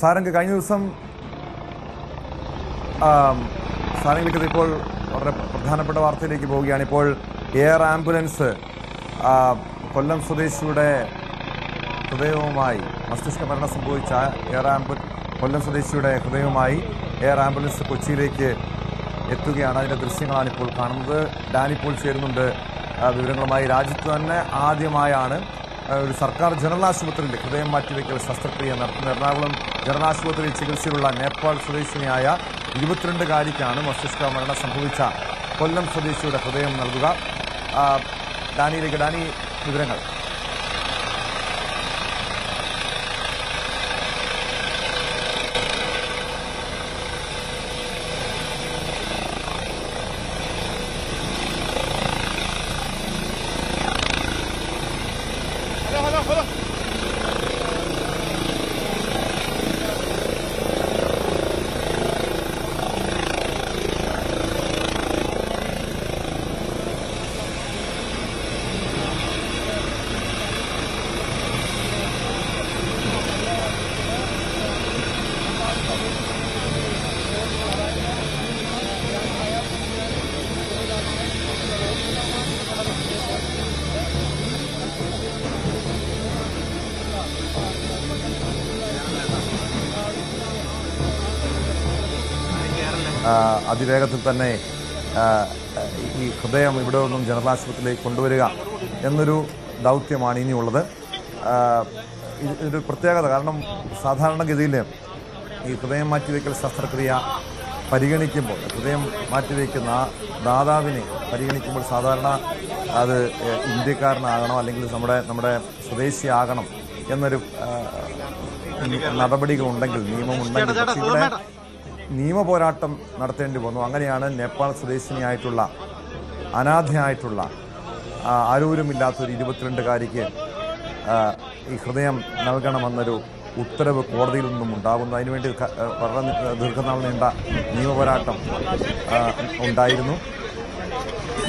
സാരംഗ് കഴിഞ്ഞ ദിവസം സാരംഗിലേക്ക് ഇപ്പോൾ വളരെ പ്രധാനപ്പെട്ട വാർത്തയിലേക്ക് പോവുകയാണ്. ഇപ്പോൾ എയർ ആംബുലൻസ് കൊല്ലം സ്വദേശിയുടെ ഹൃദയവുമായി മസ്തിഷ്ക മരണം സംഭവിച്ച കൊല്ലം സ്വദേശിയുടെ ഹൃദയവുമായി എയർ ആംബുലൻസ് കൊച്ചിയിലേക്ക് എത്തുകയാണ്. അതിൻ്റെ ദൃശ്യങ്ങളാണ് ഇപ്പോൾ കാണുന്നത്. ഡാനി ഇപ്പോൾ ചേരുന്നുണ്ട് വിവരങ്ങളുമായി. രാജ്യത്ത് തന്നെ ആദ്യമായാണ് ഒരു സർക്കാർ ജനറൽ ആശുപത്രിയിൽ ഹൃദയം മാറ്റിവെക്കൽ ശസ്ത്രക്രിയ നടത്തുന്നത്. എറണാകുളം ജനറൽ ആശുപത്രിയിൽ ചികിത്സയിലുള്ള നേപ്പാൾ സ്വദേശിനിയായ 22-കാരിക്കാണ് മസ്തിഷ്ക മരണം സംഭവിച്ച കൊല്ലം സ്വദേശിയുടെ ഹൃദയം നൽകുക. ഡാനി വിവരങ്ങൾ. അതിവേഗത്തിൽ തന്നെ ഈ ഹൃദയം ഇവിടെ നിന്നും ജനറൽ ആശുപത്രിയിലേക്ക് കൊണ്ടുവരിക എന്നൊരു ദൗത്യമാണ് ഇനിയുള്ളത്. ഇതൊരു പ്രത്യേകത, കാരണം സാധാരണഗതിയിൽ ഈ ഹൃദയം മാറ്റിവെക്കൽ ശസ്ത്രക്രിയ പരിഗണിക്കുമ്പോൾ, ഹൃദയം മാറ്റിവെക്കുന്ന ദാതാവിനെ പരിഗണിക്കുമ്പോൾ സാധാരണ അത് ഇന്ത്യക്കാരനാകണം അല്ലെങ്കിൽ നമ്മുടെ സ്വദേശിയാകണം എന്നൊരു നടപടികളുണ്ടെങ്കിൽ, നിയമമുണ്ടെങ്കിൽ, പക്ഷേ ഇവിടെ നിയമപോരാട്ടം നടത്തേണ്ടി വന്നു. അങ്ങനെയാണ് നേപ്പാൾ സ്വദേശിനിയായിട്ടുള്ള അനാഥയായിട്ടുള്ള ആരോരുമില്ലാത്തൊരു 22-കാരിക്ക് ഈ ഹൃദയം നൽകണമെന്നൊരു ഉത്തരവ് കോടതിയിൽ നിന്നും ഉണ്ടാകുന്നു. അതിനുവേണ്ടി വളരെ ദീർഘനാൾ നീണ്ട നിയമപോരാട്ടം ഉണ്ടായിരുന്നു.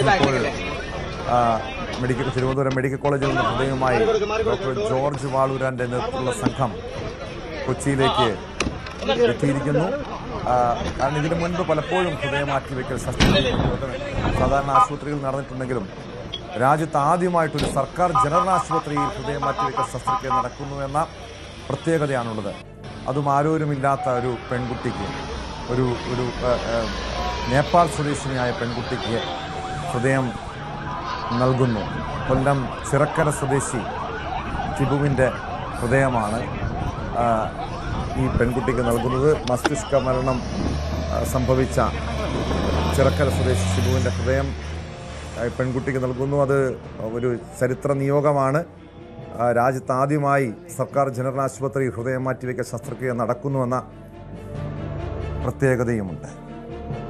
ഇപ്പോൾ തിരുവനന്തപുരം മെഡിക്കൽ കോളേജിൽ നിന്ന് ഹൃദയവുമായി ഡോക്ടർ ജോർജ് വാളൂരാൻ്റെ നേതൃത്വത്തിലുള്ള സംഘം കൊച്ചിയിലേക്ക് എത്തിയിരിക്കുന്നു. കാരണം ഇതിനു മുൻപ് പലപ്പോഴും ഹൃദയം മാറ്റിവെക്കൽ ശസ്ത്രക്രിയ സാധാരണ ആശുപത്രികൾ നടന്നിട്ടുണ്ടെങ്കിലും രാജ്യത്ത് ആദ്യമായിട്ടൊരു സർക്കാർ ജനറൽ ആശുപത്രിയിൽ ഹൃദയം മാറ്റിവെക്കൽ ശസ്ത്രക്രിയ നടക്കുന്നു എന്ന പ്രത്യേകതയാണുള്ളത്. അതും ആരോരുമില്ലാത്ത ഒരു പെൺകുട്ടിക്ക്, ഒരു നേപ്പാൾ സ്വദേശിനിയായ പെൺകുട്ടിക്ക് ഹൃദയം നൽകുന്നു. കൊല്ലം ചിറക്കര സ്വദേശി ടിബുവിൻ്റെ ഹൃദയമാണ് ഈ പെൺകുട്ടിക്ക് നൽകുന്നത്. മസ്തിഷ്ക മരണം സംഭവിച്ച ചിറക്കര സ്വദേശി ഷിബുവിൻ്റെ ഹൃദയം പെൺകുട്ടിക്ക് നൽകുന്നു. അത് ഒരു ചരിത്ര നിയോഗമാണ്. രാജ്യത്ത് ആദ്യമായി സർക്കാർ ജനറൽ ആശുപത്രി ഹൃദയം മാറ്റിവെക്കൽ ശസ്ത്രക്രിയ നടക്കുന്നുവെന്ന പ്രത്യേകതയുമുണ്ട്.